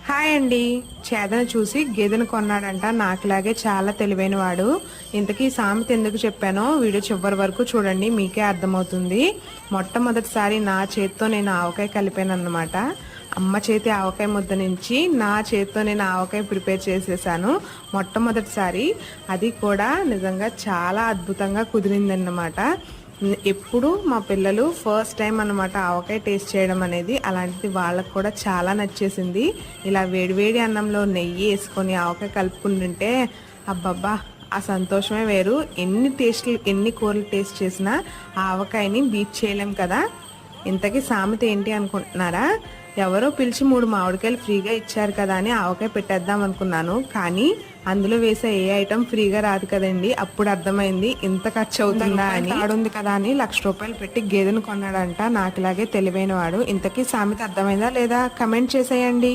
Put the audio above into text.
Hi అండి. చేదను చూసి గేదెను కొన్నాడంట. నాకులాగే చాలా తెలివైన వాడు. ఇంతకీ సామెత ఎందుకు చెప్పానో వీడియో చివరి వరకు చూడండి, మీకే అర్థమవుతుంది. మొట్టమొదటిసారి నా చేతితో నేను ఆవకాయ కలిపాను అన్నమాట. అమ్మ చేతి ఆవకాయ ముద్ద నుంచి నా చేతితో నేను ఆవకాయ ప్రిపేర్ చేసేసాను మొట్టమొదటిసారి. అది కూడా నిజంగా చాలా అద్భుతంగా కుదిరిందన్నమాట. ఎప్పుడు మా పిల్లలు ఫస్ట్ టైం అన్నమాట ఆవకాయ టేస్ట్ చేయడం అనేది. అలాంటిది వాళ్ళకు కూడా చాలా నచ్చేసింది. ఇలా వేడివేడి అన్నంలో నెయ్యి వేసుకొని ఆవకాయ కలుపుకుంటుంటే అబ్బబ్బా, ఆ సంతోషమే వేరు. ఎన్ని కూరలు టేస్ట్ చేసినా ఆవకాయని బీట్ చేయలేం కదా. ఇంతకీ సామెత ఏంటి అనుకుంటున్నారా? ఎవరో పిలిచి 3 మామిడికాయలు ఫ్రీగా ఇచ్చారు కదా అని ఆవకాయ పెట్టేద్దాం అనుకున్నాను. కానీ అందులో వేసే ఏ ఐటమ్ ఫ్రీగా రాదు కదండి. అప్పుడు అర్థమైంది ఇంత ఖర్చు అవుతుందా అని. ఆడుంది కదా అని ₹1,00,000 పెట్టి గేదెను కొన్నాడంట. నాకులాగే తెలివైన వాడు. ఇంతకీ సామెత అర్థమైందా లేదా? కమెంట్ చేసేయండి.